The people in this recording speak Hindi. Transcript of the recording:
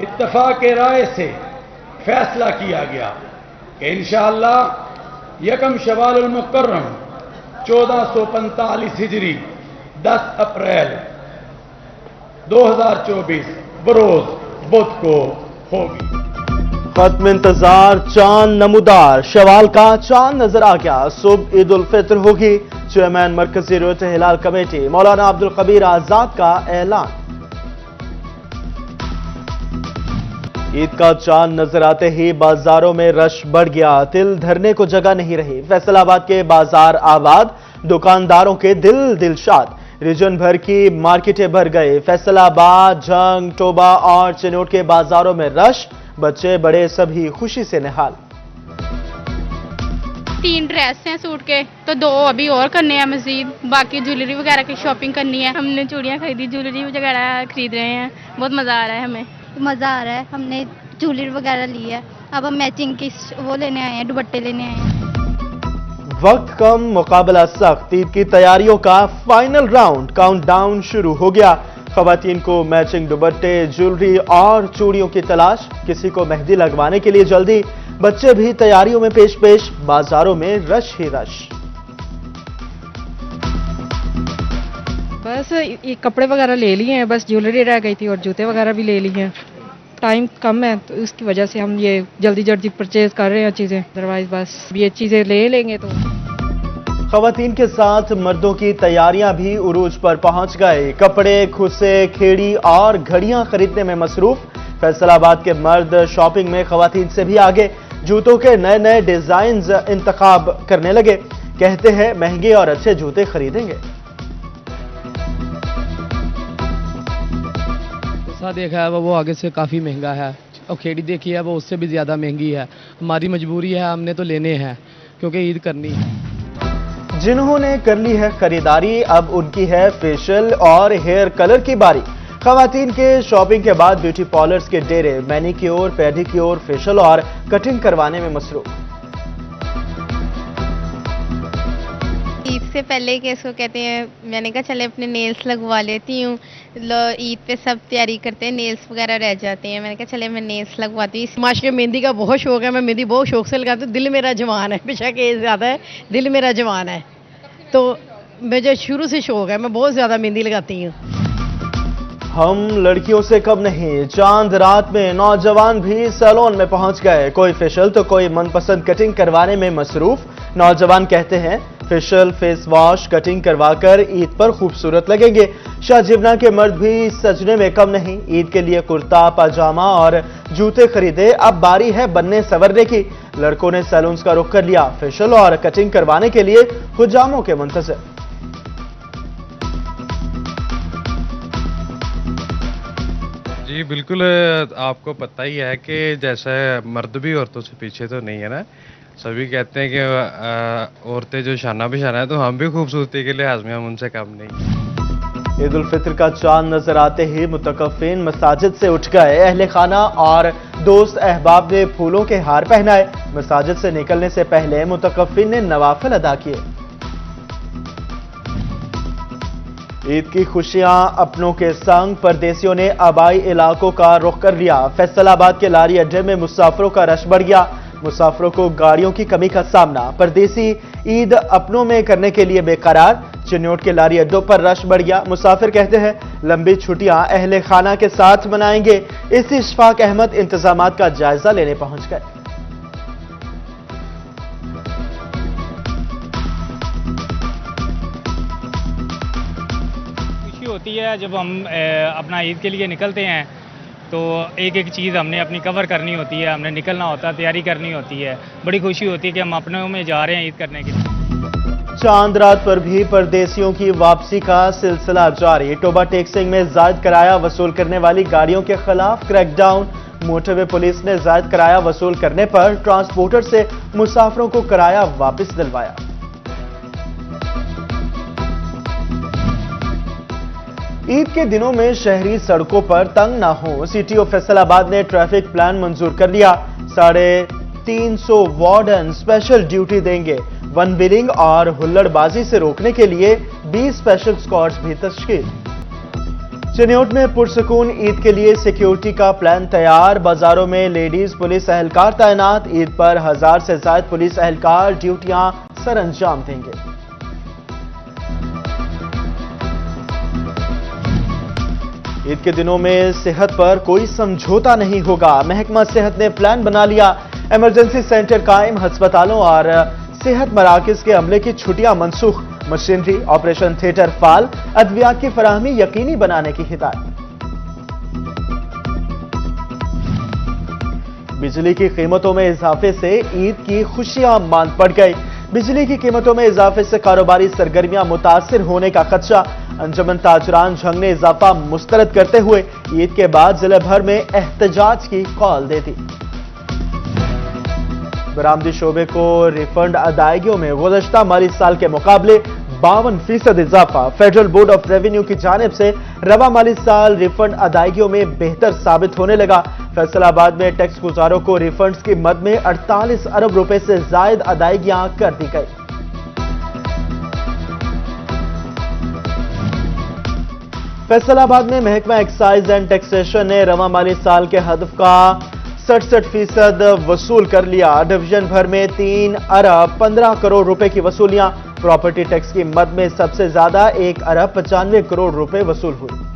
इत्तफाक राय से फैसला किया गया कि इंशाअल्लाह यकम शवाल मुकर्रम 1445 हिजरी 10 अप्रैल 2024 बरोज बुध को होगी। खत्म इंतजार चांद नमूदार, शवाल का चांद नजर आ गया। सुबह ईद उल फित्र होगी। चेयरमैन मरकजी रोयत हिलाल कमेटी मौलाना अब्दुल कबीर आजाद का ऐलान। ईद का चांद नजर आते ही बाजारों में रश बढ़ गया। तिल धरने को जगह नहीं रही। फैसलाबाद के बाजार आबाद, दुकानदारों के दिल दिलशाद। रीजन भर की मार्केटें भर गए। फैसलाबाद, जंग, टोबा और चिनोट के बाजारों में रश। बच्चे बड़े सभी खुशी से निहाल। 3 ड्रेस हैं सूट के, तो 2 अभी और करने हैं मजीद। बाकी ज्वेलरी वगैरह की शॉपिंग करनी है। हमने चूड़ियां खरीदी, ज्वेलरी वगैरह खरीद रहे हैं। बहुत मजा आ रहा है, हमें मजा आ रहा है। हमने ज्वेलरी वगैरह ली है। अब हम मैचिंग की वो लेने आए हैं, दुपट्टे लेने आए हैं। वक्त कम, मुकाबला सख्त। ईद की तैयारियों का फाइनल राउंड, काउंटडाउन शुरू हो गया। खवातीन को मैचिंग दुपट्टे, ज्वेलरी और चूड़ियों की तलाश। किसी को मेहंदी लगवाने के लिए जल्दी। बच्चे भी तैयारियों में पेश। बाजारों में रश ही रश। बस ये कपड़े वगैरह ले लिए हैं, बस ज्वेलरी रह गई थी और जूते वगैरह भी ले लिए हैं। टाइम कम है तो उसकी वजह से हम ये जल्दी परचेज कर रहे हैं चीजें। अदरवाइज बस ये चीजें ले लेंगे तो। खवातीन के साथ मर्दों की तैयारियां भी उरूज पर पहुंच गए। कपड़े, खुसे, खेड़ी और घड़ियां खरीदने में मसरूफ। फैसलाबाद के मर्द शॉपिंग में खवातीन से भी आगे। जूतों के नए नए डिजाइन इंतखाब करने लगे। कहते हैं महंगे और अच्छे जूते खरीदेंगे। जैसा देखा है वो आगे से काफ़ी महंगा है और खेड़ी देखी है वो उससे भी ज़्यादा महंगी है। हमारी मजबूरी है, हमने तो लेने हैं क्योंकि ईद करनी है। जिन्होंने कर ली है खरीदारी, अब उनकी है फेशियल और हेयर कलर की बारी। खवातीन के शॉपिंग के बाद ब्यूटी पार्लर्स के डेरे मैनिक्योर, पेडिक्योर, फेशियल और कटिंग करवाने में मसरूफ। ईद से पहले कि इसको कहते हैं, मैंने कहा चले अपने नेल्स लगवा लेती हूँ। ईद पे सब तैयारी करते हैं, नेल्स वगैरह रह जाते हैं। मैंने कहा चले मैं नेल्स लगवाती हूँ। माशरे मेहंदी का बहुत शौक है, मैं मेहंदी बहुत शौक से लगाती हूँ। दिल मेरा जवान है, बेशक एज ज़्यादा है, दिल मेरा जवान है, तो मुझे शुरू से शौक है, मैं बहुत ज़्यादा मेहंदी लगाती हूँ। हम लड़कियों से कम नहीं। चांद रात में नौजवान भी सैलून में पहुंच गए। कोई फेशियल तो कोई मनपसंद कटिंग करवाने में मसरूफ। नौजवान कहते हैं फेशियल, फेस वॉश, कटिंग करवाकर ईद पर खूबसूरत लगेंगे। शाहजिबना के मर्द भी सजने में कम नहीं। ईद के लिए कुर्ता, पाजामा और जूते खरीदे। अब बारी है बनने संवरने की। लड़कों ने सैलून्स का रुख कर लिया। फेशियल और कटिंग करवाने के लिए हुजामों के मुंतज़िर। जी बिल्कुल, आपको पता ही है कि जैसे मर्द भी औरतों से पीछे तो नहीं है ना। सभी कहते हैं कि औरतें जो शाना बिशाना है, तो हम भी खूबसूरती के लिहाज में हम उनसे कम नहीं। ईद उल फित्र का चांद नजर आते ही मुतकफिन मसाजिद से उठ गए। अहले खाना और दोस्त अहबाब ने फूलों के हार पहनाए। मसाजिद से निकलने से पहले मुतकफिन ने नवाफिल अदा किए। ईद की खुशियां अपनों के संग परदेसियों ने आबाई इलाकों का रुख कर लिया। फैसलाबाद के लारी अड्डे में मुसाफिरों का रश बढ़ गया। मुसाफिरों को गाड़ियों की कमी का सामना। परदेसी ईद अपनों में करने के लिए बेकरार। चिन्नौट के लारी अड्डों पर रश बढ़ गया। मुसाफिर कहते हैं लंबी छुट्टियां अहले खाना के साथ मनाएंगे। इसी इशफाक अहमद इंतजामात का जायजा लेने पहुंच गए। होती है जब हम अपना ईद के लिए निकलते हैं तो एक एक चीज़ हमने अपनी कवर करनी होती है, हमने निकलना होता है, तैयारी करनी होती है। बड़ी खुशी होती है कि हम अपनों में जा रहे हैं ईद करने के लिए। चांद रात पर भी परदेसियों की वापसी का सिलसिला जारी। टोबा टेक्सिंग में जायद किराया वसूल करने वाली गाड़ियों के खिलाफ क्रैकडाउन। मोटरवे पुलिस ने जायद किराया वसूल करने पर ट्रांसपोर्टर से मुसाफिरों को किराया वापस दिलवाया। ईद के दिनों में शहरी सड़कों पर तंग ना हो। सिटी ऑफ फैसलाबाद ने ट्रैफिक प्लान मंजूर कर लिया। 350 वार्डन स्पेशल ड्यूटी देंगे। वन बिलिंग और हुल्लड़बाजी से रोकने के लिए 20 स्पेशल स्क्वाड्स भी तश्कील। चिन्योट में पुरसकून ईद के लिए सिक्योरिटी का प्लान तैयार। बाजारों में लेडीज पुलिस एहलकार तैनात। ईद पर 1000 से ज्यादा पुलिस एहलकार ड्यूटियां सर अंजाम देंगे। ईद के दिनों में सेहत पर कोई समझौता नहीं होगा। महकमा सेहत ने प्लान बना लिया। इमरजेंसी सेंटर कायम, अस्पतालों और सेहत मराकज के अमले की छुट्टियां मनसूख। मशीनरी, ऑपरेशन थिएटर फाल, अद्वियात की फराहमी यकीनी बनाने की हिदायत। बिजली की कीमतों में इजाफे से ईद की खुशियां मांद पड़ गई। बिजली की कीमतों में इजाफे से कारोबारी सरगर्मियां मुतासिर होने का खदशा। अंजुमन ताजरान झंग ने इजाफा मुस्तरद करते हुए ईद के बाद जिले भर में एहतजाज की कॉल दे दी। बरामदी शोबे को रिफंड अदायगियों में गुज़श्ता माली साल के मुकाबले 52% इजाफा। फेडरल बोर्ड ऑफ रेवेन्यू की जानिब से रवा माली साल रिफंड अदायगियों में बेहतर साबित होने लगा। फैसलाबाद में टैक्स गुजारों को रिफंड्स की मद में 48 अरब रुपए से जायद अदायगियां कर दी गई। फैसलाबाद में महकमा एक्साइज एंड टैक्सेशन ने रवा माली साल के हदफ का 67% वसूल कर लिया। डिवीजन भर में 3 अरब 15 करोड़ रुपए की वसूलियां। प्रॉपर्टी टैक्स की मद में सबसे ज्यादा 1 अरब 95 करोड़ रुपए वसूल हुई।